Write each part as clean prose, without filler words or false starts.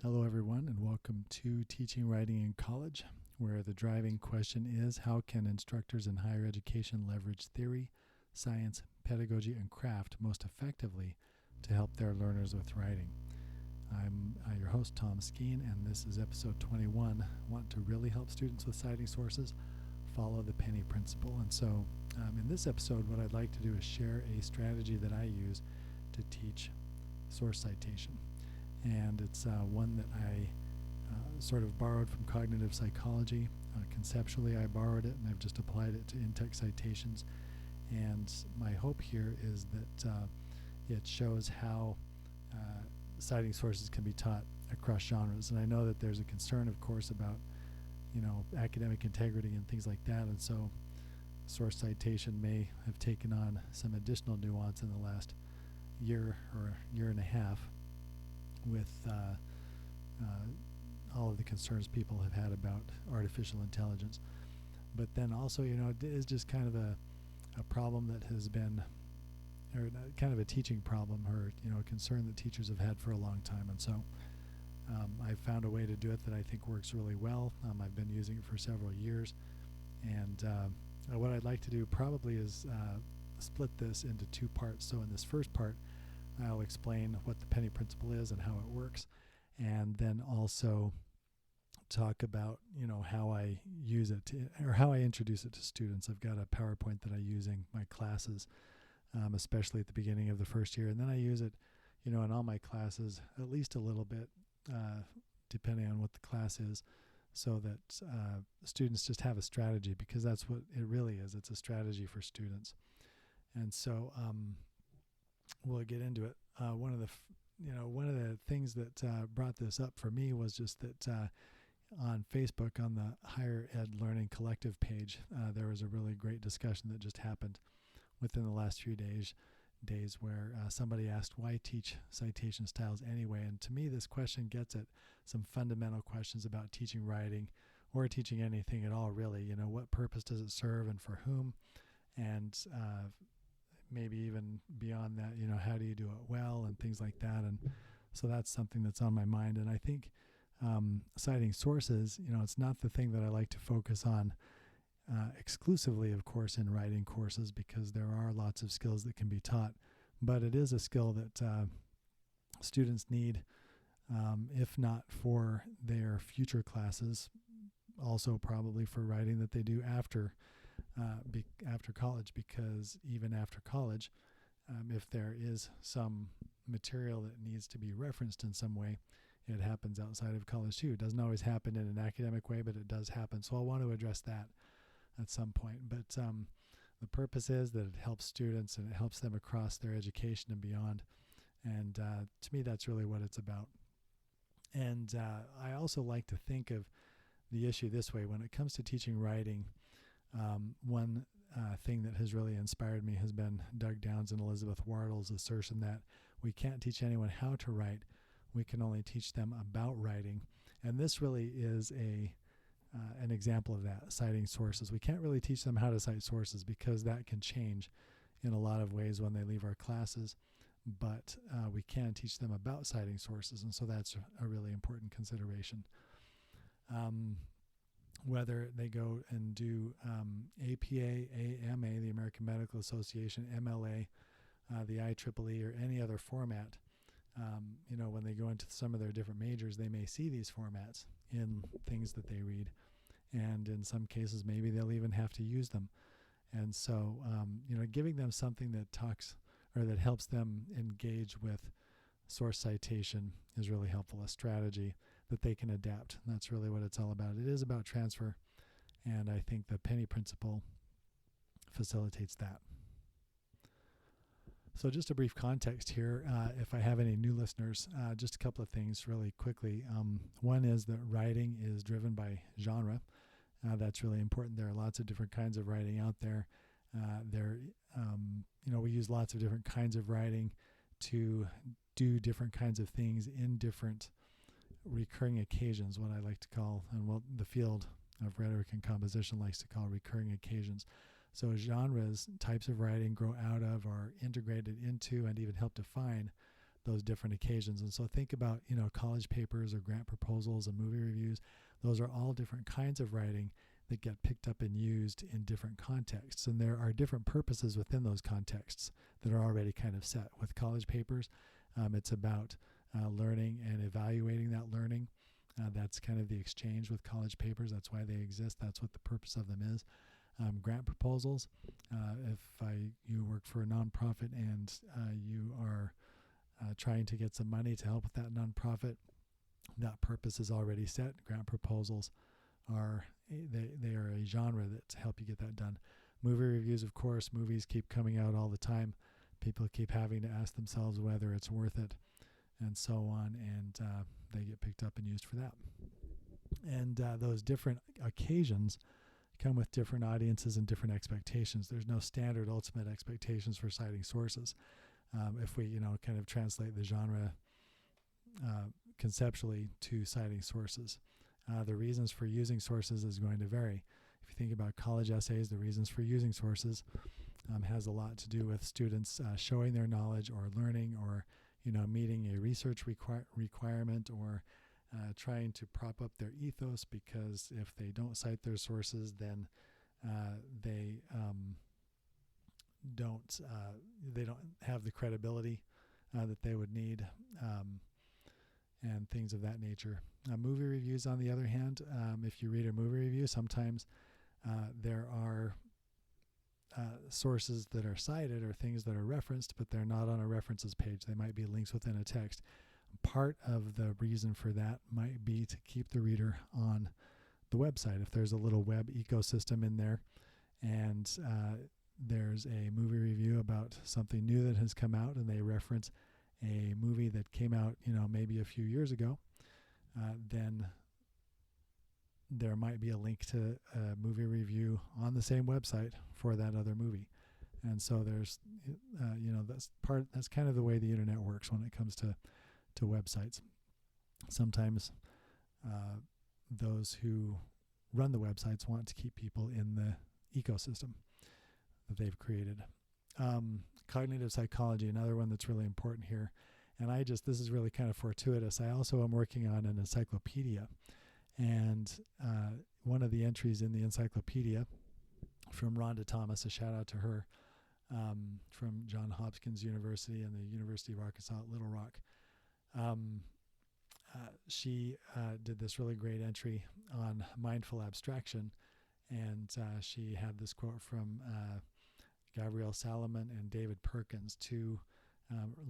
Hello, everyone, and welcome to Teaching Writing in College, where the driving question is how can instructors in higher education leverage theory, science, pedagogy, and craft most effectively to help their learners with writing? I'm your host, Tom Skeen, and this is episode 21. Want to really help students with citing sources? Follow the penny principle. And so in this episode, what I'd like to do is share a strategy that I use to teach source citation. And it's one that I sort of borrowed from cognitive psychology. Conceptually, I borrowed it and I've just applied it to in-text citations. And my hope here is that it shows how citing sources can be taught across genres. And I know that there's a concern, of course, about academic integrity and things like that. And so source citation may have taken on some additional nuance in the last year or year and a half, with all of the concerns people have had about artificial intelligence. But then also, it is just kind of a problem that has been, or kind of a teaching problem, or, a concern that teachers have had for a long time. And so I've found a way to do it that I think works really well. I've been using it for several years. And what I'd like to do probably is split this into two parts. So in this first part, I'll explain what the penny principle is and how it works, and then also talk about how I use it or how I introduce it to students. I've got a PowerPoint that I use in my classes, especially at the beginning of the first year, and then I use it in all my classes at least a little bit, depending on what the class is, so that students just have a strategy, because that's what it really is. It's a strategy for students. And so we'll get into it. One of the things that brought this up for me was just that on Facebook, on the Higher Ed Learning Collective page, there was a really great discussion that just happened within the last few days where somebody asked, why teach citation styles anyway? And to me, this question gets at some fundamental questions about teaching writing, or teaching anything at all, really. What purpose does it serve and for whom? And maybe even beyond that, how do you do it well, and things like that. And so that's something that's on my mind. And I think citing sources, it's not the thing that I like to focus on exclusively, of course, in writing courses, because there are lots of skills that can be taught. But it is a skill that students need, if not for their future classes, also probably for writing that they do after college, because even after college, if there is some material that needs to be referenced in some way, it happens outside of college too. It doesn't always happen in an academic way, but it does happen. So I'll want to address that at some point. But the purpose is that it helps students and it helps them across their education and beyond. And to me, that's really what it's about. And I also like to think of the issue this way. When it comes to teaching writing, one thing that has really inspired me has been Doug Downs and Elizabeth Wardle's assertion that we can't teach anyone how to write, we can only teach them about writing. And this really is an example of that, citing sources. We can't really teach them how to cite sources, because that can change in a lot of ways when they leave our classes, but we can teach them about citing sources, and so that's a really important consideration. Whether they go and do APA, AMA, the American Medical Association, MLA, the IEEE, or any other format, when they go into some of their different majors, they may see these formats in things that they read. And in some cases, maybe they'll even have to use them. And so, giving them something that talks or that helps them engage with source citation is really helpful, a strategy that they can adapt. And that's really what it's all about. It is about transfer, and I think the penny principle facilitates that. So just a brief context here, if I have any new listeners, just a couple of things really quickly. One is that writing is driven by genre. That's really important. There are lots of different kinds of writing out there. We use lots of different kinds of writing to do different kinds of things in different recurring occasions, what I like to call, and what the field of rhetoric and composition likes to call recurring occasions. So genres, types of writing grow out of, are integrated into, and even help define those different occasions. And so think about, college papers or grant proposals and movie reviews. Those are all different kinds of writing that get picked up and used in different contexts. And there are different purposes within those contexts that are already kind of set. With college papers, it's about learning and evaluating that learning. That's kind of the exchange with college papers. That's why they exist. That's what the purpose of them is. Grant proposals, if you work for a nonprofit and you are trying to get some money to help with that nonprofit, that purpose is already set. Grant proposals are they are a genre that help you get that done. Movie reviews, of course, movies keep coming out all the time. People keep having to ask themselves whether it's worth it, and so on, and they get picked up and used for that. And those different occasions come with different audiences and different expectations. There's no standard ultimate expectations for citing sources. If we, kind of translate the genre conceptually to citing sources, the reasons for using sources is going to vary. If you think about college essays, the reasons for using sources has a lot to do with students showing their knowledge or learning, or meeting a research requirement, or trying to prop up their ethos, because if they don't cite their sources, then they don't have the credibility that they would need, and things of that nature. Movie reviews, on the other hand, if you read a movie review, sometimes there are sources that are cited or things that are referenced, but they're not on a references page. They might be links within a text. Part of the reason for that might be to keep the reader on the website. If there's a little web ecosystem in there, and there's a movie review about something new that has come out, and they reference a movie that came out, maybe a few years ago, then there might be a link to a movie review on the same website for that other movie. And so there's, that's kind of the way the internet works when it comes to websites. Sometimes those who run the websites want to keep people in the ecosystem that they've created. Cognitive psychology, another one that's really important here. And this is really kind of fortuitous. I also am working on an encyclopedia. And one of the entries in the encyclopedia from Rhonda Thomas, a shout out to her, from Johns Hopkins University and the University of Arkansas at Little Rock. She did this really great entry on mindful abstraction, and she had this quote from Gabrielle Salomon and David Perkins, two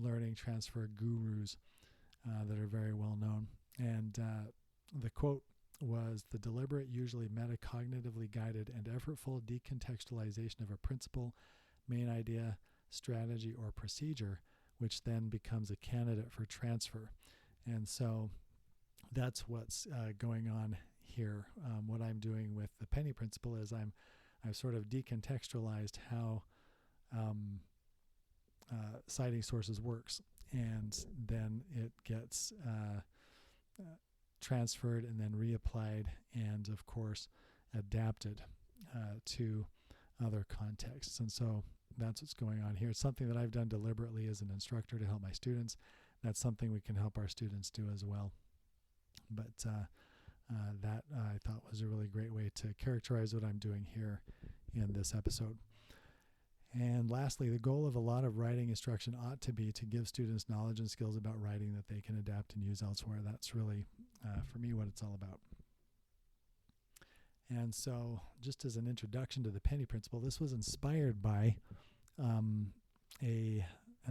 learning transfer gurus that are very well known. And the quote was, "The deliberate, usually metacognitively guided and effortful decontextualization of a principle, main idea, strategy, or procedure, which then becomes a candidate for transfer." And so that's what's going on here. What I'm doing with the penny principle is I've sort of decontextualized how citing sources works, and then it gets transferred and then reapplied, and of course adapted to other contexts. And so that's what's going on here. It's something that I've done deliberately as an instructor to help my students. That's something we can help our students do as well. But that I thought was a really great way to characterize what I'm doing here in this episode. And lastly, the goal of a lot of writing instruction ought to be to give students knowledge and skills about writing that they can adapt and use elsewhere. That's really, for me, what it's all about. And so, just as an introduction to the penny principle, this was inspired by an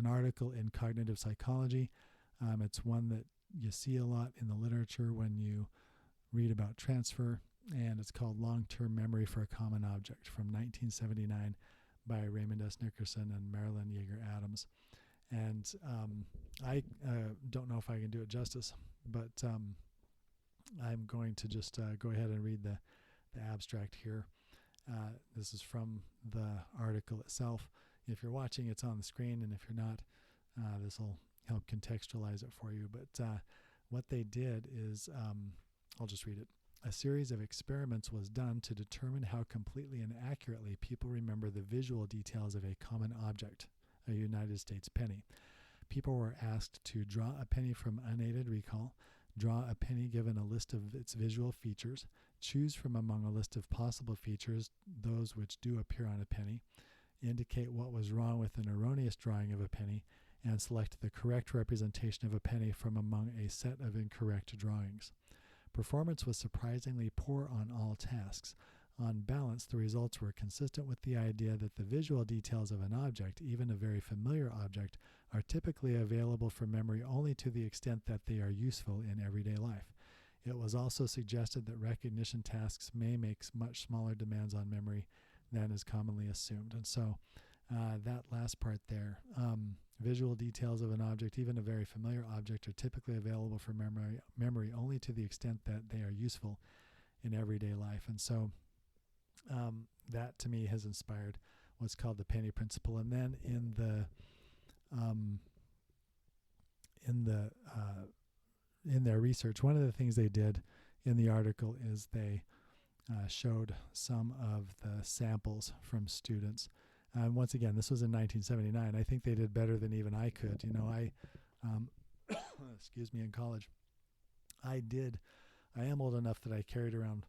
article in Cognitive Psychology. It's one that you see a lot in the literature when you read about transfer, and it's called Long-Term Memory for a Common Object from 1979 by Raymond S. Nickerson and Marilyn Yeager Adams. And I don't know if I can do it justice, but I'm going to just go ahead and read the abstract here. This is from the article itself. If you're watching, it's on the screen, and if you're not, this will help contextualize it for you. But what they did is, I'll just read it. A series of experiments was done to determine how completely and accurately people remember the visual details of a common object, a United States penny. people were asked to draw a penny from unaided recall, draw a penny given a list of its visual features, choose from among a list of possible features those which do appear on a penny, indicate what was wrong with an erroneous drawing of a penny, and select the correct representation of a penny from among a set of incorrect drawings. Performance was surprisingly poor on all tasks. On balance, the results were consistent with the idea that the visual details of an object, even a very familiar object, are typically available for memory only to the extent that they are useful in everyday life. It was also suggested that recognition tasks may make much smaller demands on memory than is commonly assumed. And so that last part there, visual details of an object, even a very familiar object, are typically available for memory only to the extent that they are useful in everyday life. And so that to me has inspired what's called the penny principle. And then in their research, one of the things they did in the article is they showed some of the samples from students. Once again, this was in 1979. I think they did better than even I could. I excuse me, in college, I am old enough that I carried around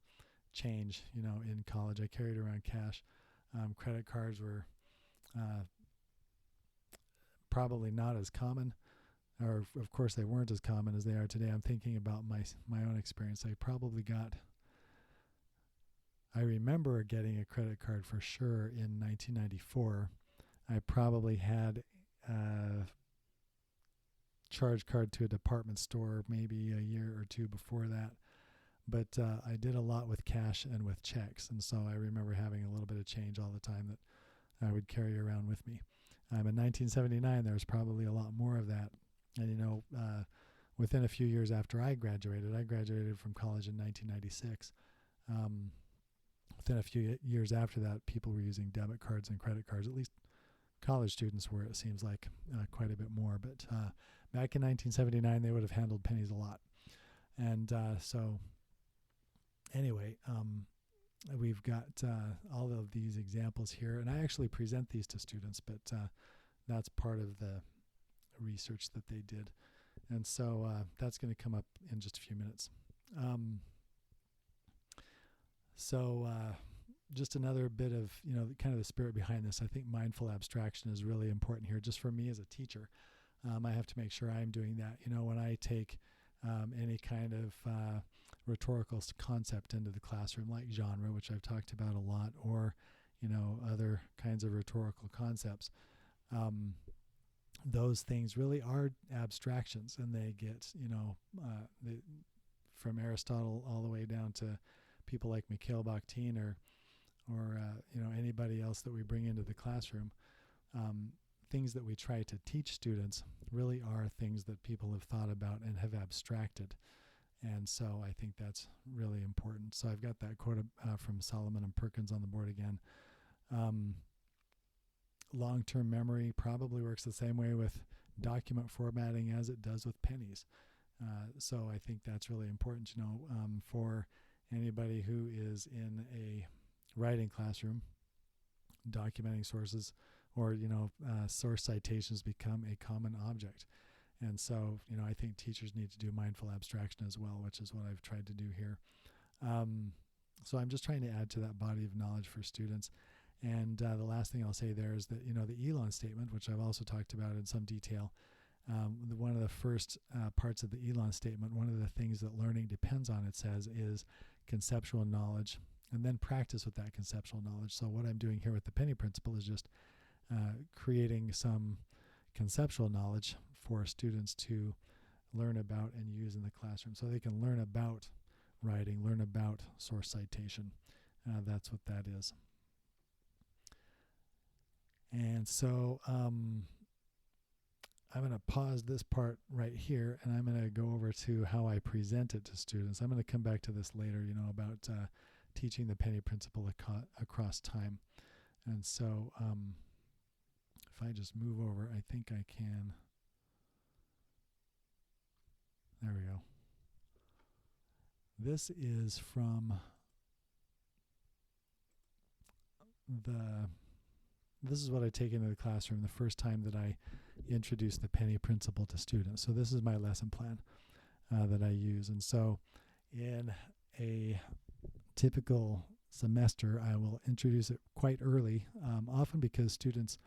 change, in college. I carried around cash. Credit cards were probably not as common, or of course they weren't as common as they are today. I'm thinking about my own experience. I remember getting a credit card for sure in 1994. I probably had a charge card to a department store maybe a year or two before that. But I did a lot with cash and with checks. And so I remember having a little bit of change all the time that I would carry around with me. In 1979, there was probably a lot more of that. And, within a few years after I graduated from college in 1996. Within a few years after that, people were using debit cards and credit cards. At least college students were, it seems like, quite a bit more. But back in 1979, they would have handled pennies a lot. And so anyway, we've got all of these examples here. And I actually present these to students, but that's part of the research that they did. And so that's going to come up in just a few minutes. Just another bit of, kind of the spirit behind this. I think mindful abstraction is really important here. Just for me as a teacher, I have to make sure I'm doing that. When I take any kind of rhetorical concept into the classroom, like genre, which I've talked about a lot, or, other kinds of rhetorical concepts, those things really are abstractions, and they get, from Aristotle all the way down to people like Mikhail Bakhtin or anybody else that we bring into the classroom. Things that we try to teach students really are things that people have thought about and have abstracted. And so I think that's really important. So I've got that quote from Solomon and Perkins on the board again. Long-term memory probably works the same way with document formatting as it does with pennies. So I think that's really important, for anybody who is in a writing classroom. Documenting sources or, source citations become a common object. And so, I think teachers need to do mindful abstraction as well, which is what I've tried to do here. So I'm just trying to add to that body of knowledge for students. And the last thing I'll say there is that, the Elon statement, which I've also talked about in some detail, one of the first parts of the Elon statement, one of the things that learning depends on, it says, is conceptual knowledge, and then practice with that conceptual knowledge. So what I'm doing here with the penny principle is just creating some conceptual knowledge for students to learn about and use in the classroom, so they can learn about writing, learn about source citation. That's what that is. And so I'm going to pause this part right here, and I'm going to go over to how I present it to students. I'm going to come back to this later, about teaching the penny principle across time. And so if I just move over, I think I can. There we go. This is from this is what I take into the classroom the first time that I introduce the penny principle to students. So this is my lesson plan that I use. And so in a typical semester, I will introduce it quite early, often because students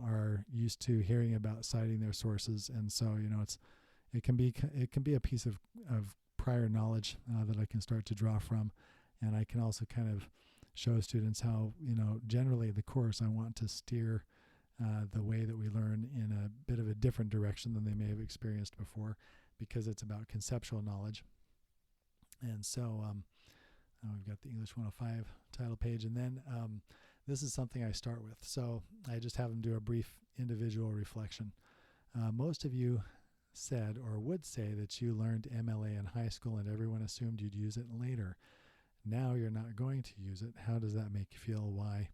are used to hearing about citing their sources, and so it can be a piece of prior knowledge that I can start to draw from, and I can also kind of show students how generally the course I want to steer the way that we learn in a bit of a different direction than they may have experienced before, because it's about conceptual knowledge. And so we've got the English 105 title page, and then this is something I start with. So I just have them do a brief individual reflection. Most of you said or would say that you learned MLA in high school and everyone assumed you'd use it later. Now you're not going to use it. How does that make you feel? Why?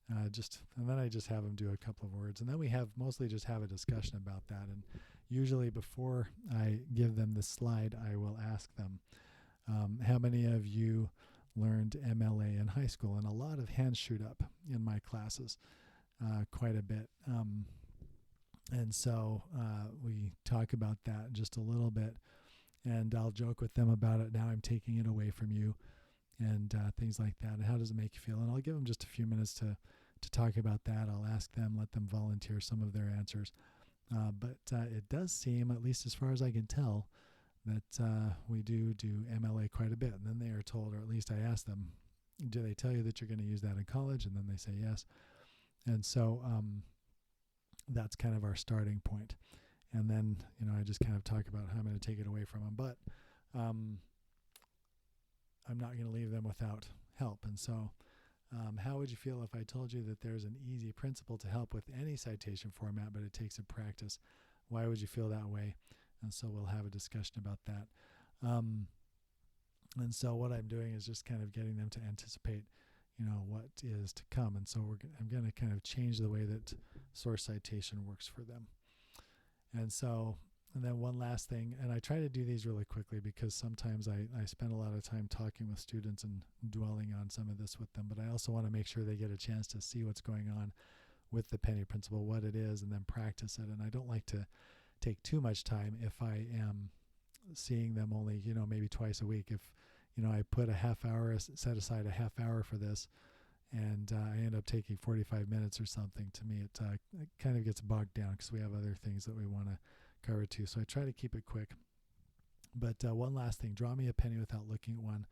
And then I just have them do a couple of words, and then we mostly just have a discussion about that. And usually before I give them the slide, I will ask them, how many of you learned MLA in high school? And a lot of hands shoot up in my classes, quite a bit. And so we talk about that just a little bit, and I'll joke with them about it. Now I'm taking it away from you, and things like that. And how does it make you feel? And I'll give them just a few minutes to talk about that. I'll ask them, let them volunteer some of their answers. But it does seem, at least as far as I can tell, that we do MLA quite a bit. And then they are told, or at least I ask them, do they tell you that you're going to use that in college? And then they say yes. And so that's kind of our starting point. And then, I just kind of talk about how I'm going to take it away from them. But I'm not going to leave them without help. And so how would you feel if I told you that there's an easy principle to help with any citation format, but it takes a practice? Why would you feel that way? And so we'll have a discussion about that. And so what I'm doing is just kind of getting them to anticipate, what is to come. And so I'm going to kind of change the way that source citation works for them. And then one last thing, and I try to do these really quickly because sometimes I spend a lot of time talking with students and dwelling on some of this with them, but I also want to make sure they get a chance to see what's going on with the penny principle, what it is, and then practice it. And I don't like to take too much time if I am seeing them only, maybe twice a week. If, I put set aside a half hour for this, and I end up taking 45 minutes or something, to me it kind of gets bogged down because we have other things that we want to cover too. So I try to keep it quick. But one last thing, draw me a penny without looking at one.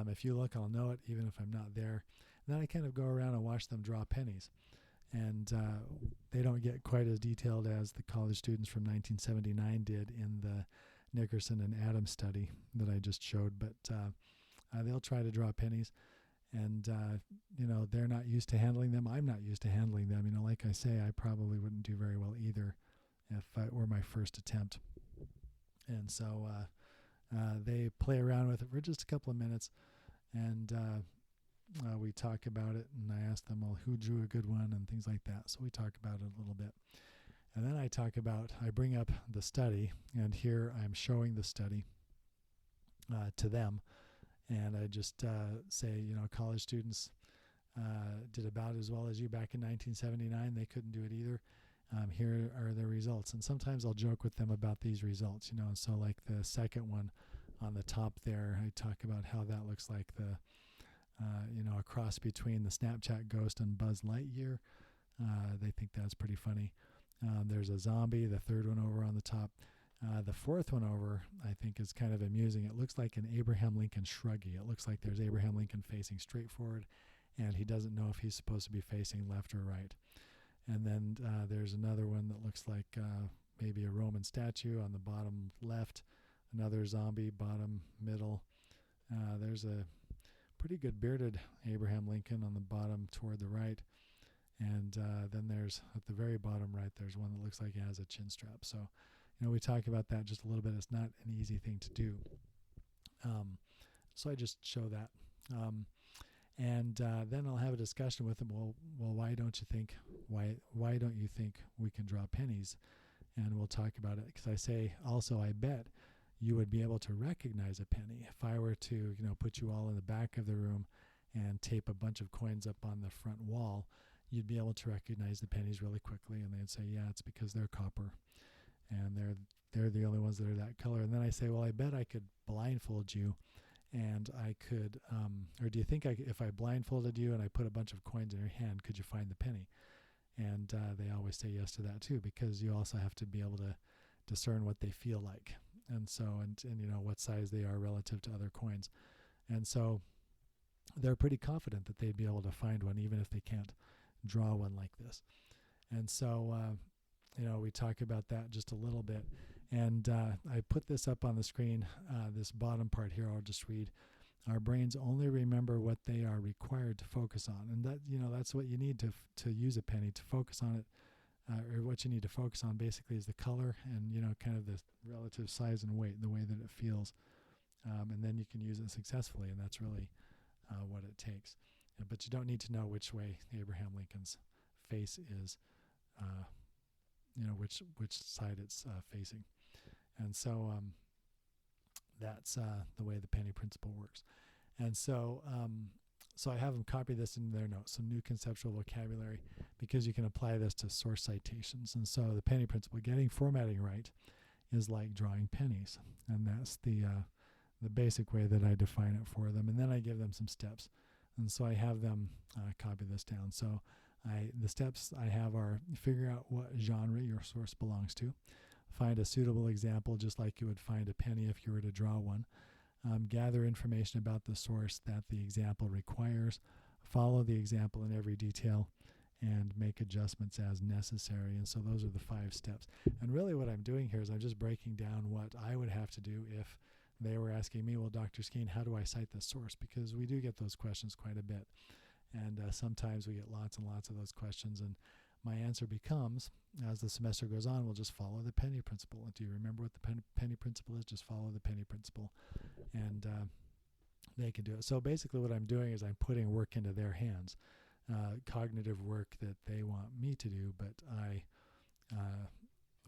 If you look, I'll know it, even if I'm not there. And then I kind of go around and watch them draw pennies. And they don't get quite as detailed as the college students from 1979 did in the Nickerson and Adams study that I just showed. But they'll try to draw pennies. And, they're not used to handling them. I'm not used to handling them. Like I say, I probably wouldn't do very well either if it were my first attempt. And so they play around with it for just a couple of minutes, and we talk about it, and I ask them, well, who drew a good one, and things like that. So we talk about it a little bit. And then I bring up the study, and here I'm showing the study to them. And I just say, college students did about as well as you back in 1979. They couldn't do it either. Here are the results. And sometimes I'll joke with them about these results, and so like the second one on the top there, I talk about how that looks like the, a cross between the Snapchat ghost and Buzz Lightyear. They think that's pretty funny. There's a zombie, the third one over on the top. The fourth one over, I think, is kind of amusing. It looks like an Abraham Lincoln shruggy. It looks like there's Abraham Lincoln facing straight forward, and he doesn't know if he's supposed to be facing left or right. And then there's another one that looks like maybe a Roman statue on the bottom left, another zombie bottom middle. There's a pretty good bearded Abraham Lincoln on the bottom toward the right. And then there's, at the very bottom right, there's one that looks like it has a chin strap. So, we talk about that just a little bit. It's not an easy thing to do. So I just show that. And then I'll have a discussion with them. Well, why don't you think we can draw pennies? And we'll talk about it, because I say also, I bet you would be able to recognize a penny if I were to, put you all in the back of the room and tape a bunch of coins up on the front wall. you'd be able to recognize the pennies really quickly, and they'd say, yeah, it's because they're copper, and they're the only ones that are that color. And then I say, well, I bet I could blindfold you, and I could, or do you think if I blindfolded you and I put a bunch of coins in your hand, could you find the penny? And they always say yes to that too, because you also have to be able to discern what they feel like, and so and what size they are relative to other coins. And so they're pretty confident that they'd be able to find one even if they can't draw one like this. And so we talk about that just a little bit, and I put this up on the screen. This bottom part here I'll just read. Our brains only remember what they are required to focus on, and that's what you need to use a penny, to focus on it, or what you need to focus on basically is the color and kind of the relative size and weight, the way that it feels, and then you can use it successfully, and that's really what it takes. But you don't need to know which way Abraham Lincoln's face is, which side it's facing, and so that's the way the penny principle works. And so so I have them copy this in their notes, some new conceptual vocabulary, because you can apply this to source citations. And so the penny principle, getting formatting right, is like drawing pennies, and that's the basic way that I define it for them. And then I give them some steps, and so I have them copy this down. So the steps I have are: figure out what genre your source belongs to, find a suitable example just like you would find a penny if you were to draw one, gather information about the source that the example requires, follow the example in every detail, and make adjustments as necessary. And so those are the 5 steps. And really what I'm doing here is I'm just breaking down what I would have to do if they were asking me, well, Dr. Skeen, how do I cite this source? Because we do get those questions quite a bit. And sometimes we get lots and lots of those questions. And my answer becomes, as the semester goes on, we'll just follow the penny principle. And do you remember what the penny principle is? Just follow the penny principle. And they can do it. So basically what I'm doing is I'm putting work into their hands, cognitive work that they want me to do, but I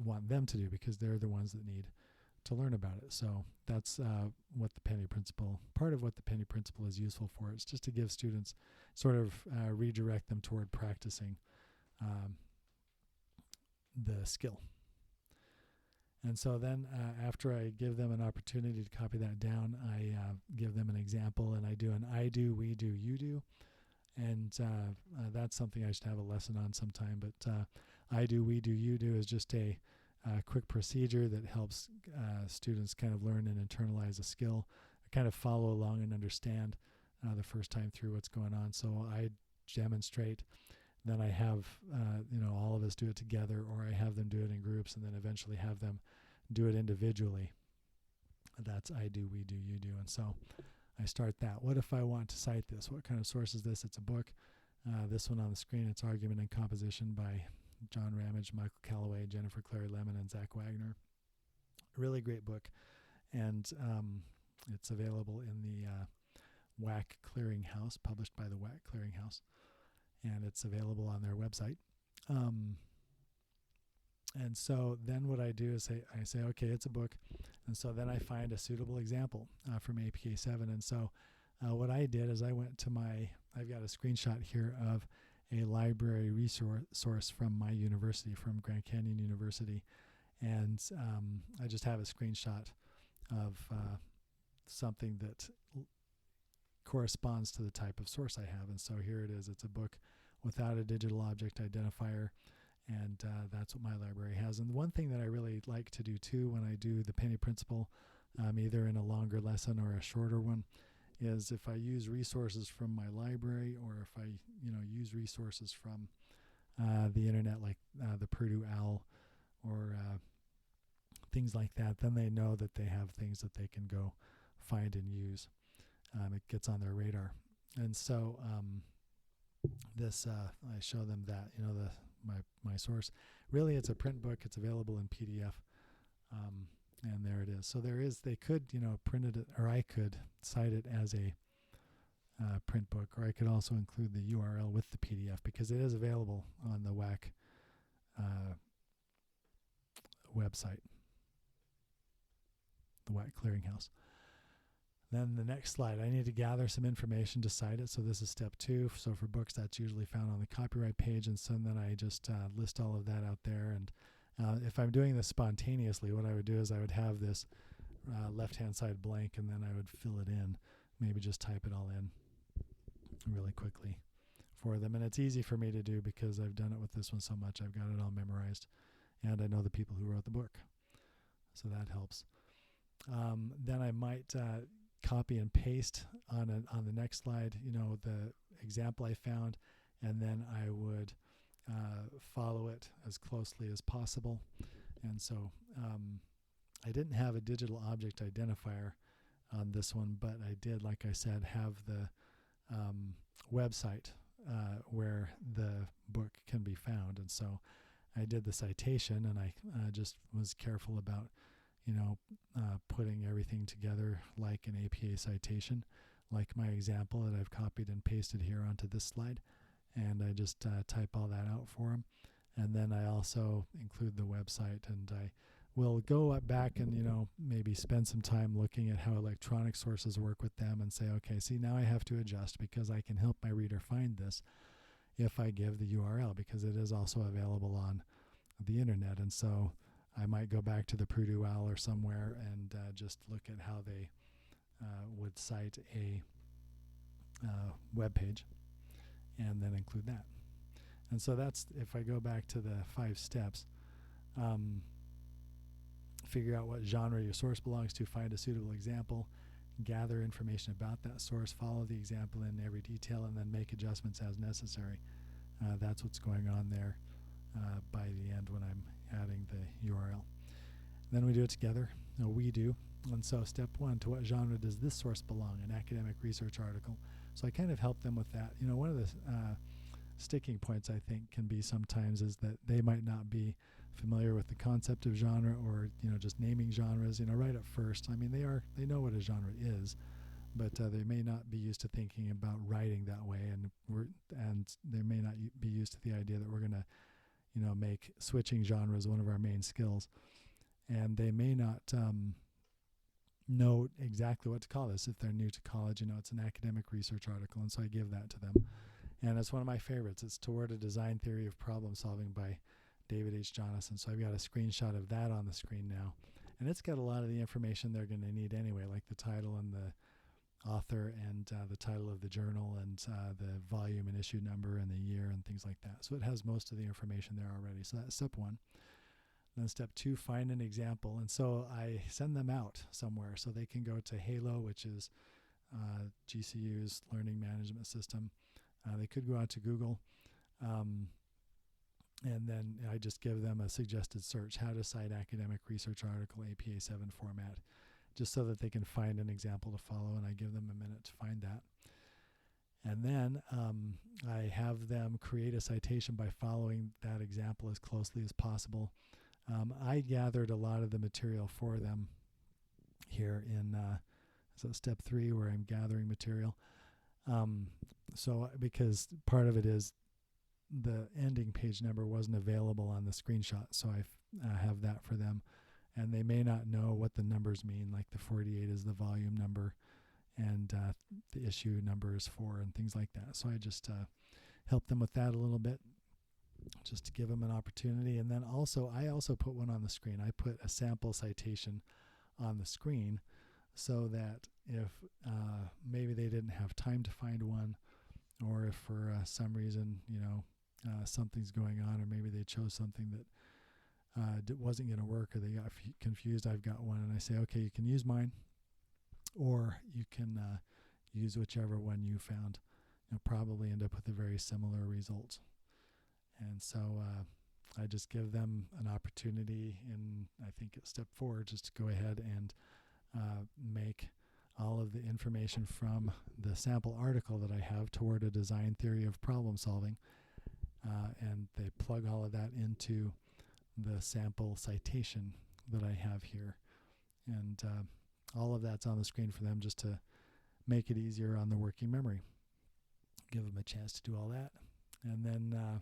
want them to do because they're the ones that need to learn about it. So that's what the penny principle, part of what the penny principle is useful for. It's just to give students, sort of redirect them toward practicing the skill. And so then after I give them an opportunity to copy that down, I give them an example, and I do an I do, we do, you do. And that's something I should have a lesson on sometime. But I do, we do, you do is just a quick procedure that helps students kind of learn and internalize a skill, kind of follow along and understand the first time through what's going on. So I demonstrate, then I have all of us do it together, or I have them do it in groups, and then eventually have them do it individually. That's I do, we do, you do. And so I start that. What if I want to cite this? What kind of source is this? It's a book. This one on the screen, it's Argument and Composition by John Ramage, Michael Callaway, Jennifer Clary Lemon, and Zach Wagner. Really great book. And it's available in the WAC Clearinghouse, published by the WAC Clearinghouse. And it's available on their website. And so then what I do is I say, okay, it's a book. And so then I find a suitable example from APK 7. And so what I did is I went to I've got a screenshot here of a library resource from my university, from Grand Canyon University. And I just have a screenshot of something that corresponds to the type of source I have. And so here it is. It's a book without a digital object identifier, and that's what my library has. And one thing that I really like to do too when I do the penny principle, either in a longer lesson or a shorter one, is if I use resources from my library, or if I use resources from the internet, like the Purdue OWL or things like that, then they know that they have things that they can go find and use. It gets on their radar. And so this I show them that my source, really it's a print book. It's available in PDF, and there it is. So they could print it, or I could cite it as a print book, or I could also include the URL with the PDF, because it is available on the WAC website, the WAC Clearinghouse. Then the next slide, I need to gather some information to cite it. So this is step 2. So for books, that's usually found on the copyright page. And so then I just list all of that out there. And if I'm doing this spontaneously, what I would do is I would have this left-hand side blank, and then I would fill it in. Maybe just type it all in really quickly for them. And it's easy for me to do because I've done it with this one so much. I've got it all memorized, and I know the people who wrote the book. So that helps. Then I might copy and paste on the next slide, the example I found, and then I would follow it as closely as possible. And so I didn't have a digital object identifier on this one, but I did, like I said, have the website where the book can be found. And so I did the citation, and I just was careful about putting everything together like an APA citation, like my example that I've copied and pasted here onto this slide. And I just type all that out for them. And then I also include the website, and I will go back and, maybe spend some time looking at how electronic sources work with them and say, okay, see, now I have to adjust because I can help my reader find this if I give the URL, because it is also available on the internet. And so I might go back to the Purdue OWL or somewhere and just look at how they would cite a web page and then include that. And so that's, if I go back to the 5 steps, figure out what genre your source belongs to, find a suitable example, gather information about that source, follow the example in every detail, and then make adjustments as necessary. That's what's going on there by the end when I'm adding the URL. Then we do it together. We do. And so step 1, to what genre does this source belong? An academic research article. So I kind of help them with that. One of the sticking points I think can be sometimes is that they might not be familiar with the concept of genre, or just naming genres right at first. I mean, they know what a genre is, but they may not be used to thinking about writing that way, and they may not be used to the idea that we're going to make switching genres one of our main skills, and they may not know exactly what to call this if they're new to college. It's an academic research article, and so I give that to them. And it's one of my favorites. It's Toward a Design Theory of Problem Solving by David H. Jonasson. So I've got a screenshot of that on the screen now. And it's got a lot of the information they're going to need anyway, like the title and the author and the title of the journal and the volume and issue number and the year and things like that. So it has most of the information there already. So that's step 1. Then step 2, find an example. And so I send them out somewhere. So they can go to Halo, which is GCU's learning management system. They could go out to Google, and then I just give them a suggested search, how to cite academic research article, APA 7 format, just so that they can find an example to follow, and I give them a minute to find that. And then I have them create a citation by following that example as closely as possible. I gathered a lot of the material for them here in so step 3, where I'm gathering material. So because part of it is the ending page number wasn't available on the screenshot, so I have that for them. And they may not know what the numbers mean, like the 48 is the volume number and the issue number is 4 and things like that. So I just help them with that a little bit, just to give them an opportunity. And then I also put one on the screen. I put a sample citation on the screen so that if maybe they didn't have time to find one, or if for some reason something's going on, or maybe they chose something that wasn't going to work, or they got confused, I've got one, and I say, okay, you can use mine, or you can use whichever one you found. You'll probably end up with a very similar result. And so I just give them an opportunity in, I think it's step 4, just to go ahead and make all of the information from the sample article that I have, Toward a Design Theory of Problem Solving, and they plug all of that into the sample citation that I have here. And all of that's on the screen for them just to make it easier on the working memory. Give them a chance to do all that. And then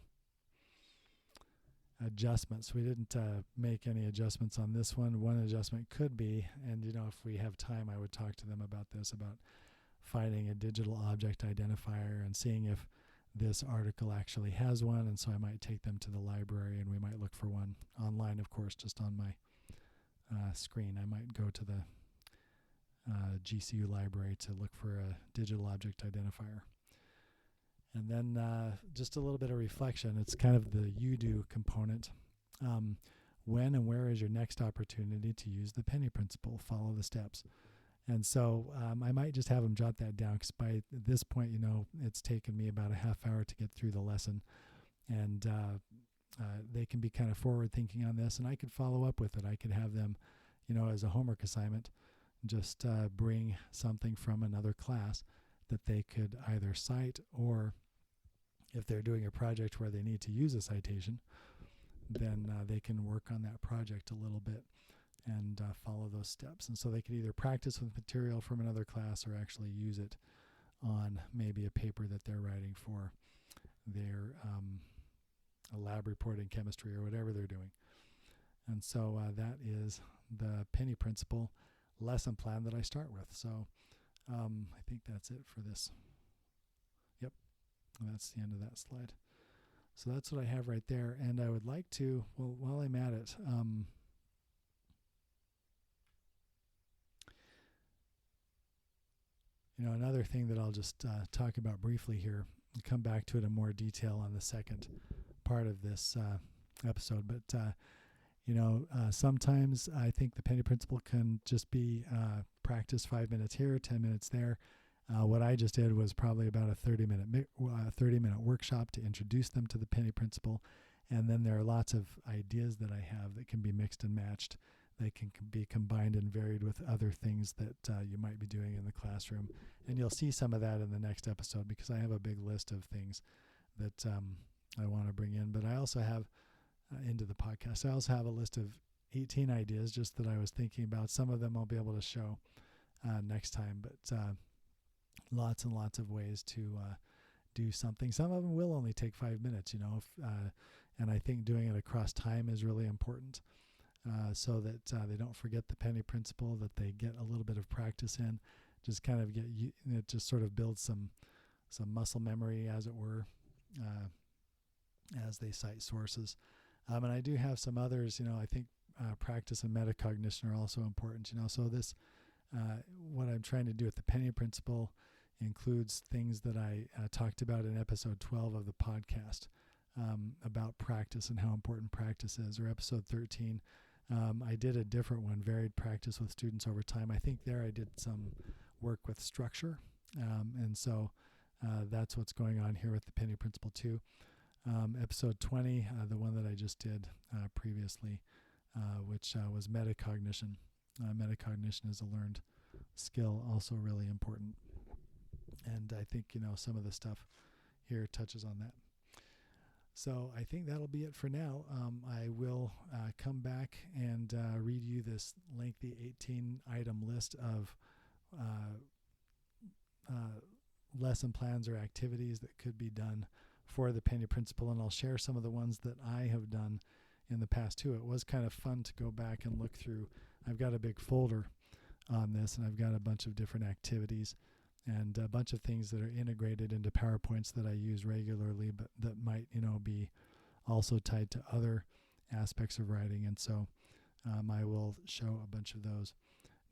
adjustments. We didn't make any adjustments on this one. One adjustment could be, and if we have time, I would talk to them about this, about finding a digital object identifier and seeing if this article actually has one. And so I might take them to the library and we might look for one online, of course, just on my screen. I might go to the GCU library to look for a digital object identifier. And then just a little bit of reflection. It's kind of the you do component. When and where is your next opportunity to use the penny principle? Follow the steps. And so I might just have them jot that down, because by this point, it's taken me about a half hour to get through the lesson. And they can be kind of forward thinking on this, and I could follow up with it. I could have them, as a homework assignment, just bring something from another class that they could either cite, or if they're doing a project where they need to use a citation, then they can work on that project a little bit and follow those steps. And so they could either practice with material from another class or actually use it on maybe a paper that they're writing for their a lab report in chemistry or whatever they're doing. And so that is the penny principle lesson plan that I start with. So I think that's it for this. Yep, and that's the end of that slide. So that's what I have right there. And I would like to, well, while I'm at it, another thing that I'll just talk about briefly here, and come back to it in more detail on the second part of this episode. But, sometimes I think the penny principle can just be practice 5 minutes here, 10 minutes there. What I just did was probably about a 30-minute workshop to introduce them to the penny principle. And then there are lots of ideas that I have that can be mixed and matched. They can be combined and varied with other things that you might be doing in the classroom. And you'll see some of that in the next episode, because I have a big list of things that I want to bring in. But I also have into the podcast, I also have a list of 18 ideas just that I was thinking about. Some of them I'll be able to show next time, but lots and lots of ways to do something. Some of them will only take 5 minutes, and I think doing it across time is really important. So that they don't forget the penny principle, that they get a little bit of practice in, just kind of it just sort of builds some muscle memory, as it were, as they cite sources. And I do have some others, I think practice and metacognition are also important, so this, what I'm trying to do with the penny principle includes things that I talked about in episode 12 of the podcast, about practice and how important practice is, or episode 13. I did a different one, varied practice with students over time. I think there I did some work with structure. And so that's what's going on here with the penny principle too. Episode 20, the one that I just did previously, which was metacognition. Metacognition is a learned skill, also really important. And I think, some of the stuff here touches on that. So I think that'll be it for now. I will come back and read you this lengthy 18-item list of lesson plans or activities that could be done for the penny principle, and I'll share some of the ones that I have done in the past too. It was kind of fun to go back and look through. I've got a big folder on this, and I've got a bunch of different activities and a bunch of things that are integrated into PowerPoints that I use regularly, but that might, be also tied to other aspects of writing. And so I will show a bunch of those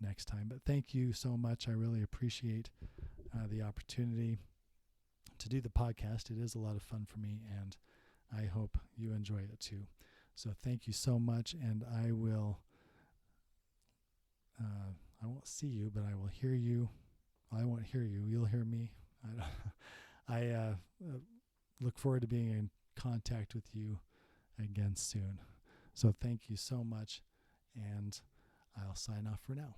next time. But thank you so much. I really appreciate the opportunity to do the podcast. It is a lot of fun for me, and I hope you enjoy it too. So thank you so much, and I will, I won't see you, but I will hear you. I won't hear you. You'll hear me. I look forward to being in contact with you again soon. So thank you so much, and I'll sign off for now.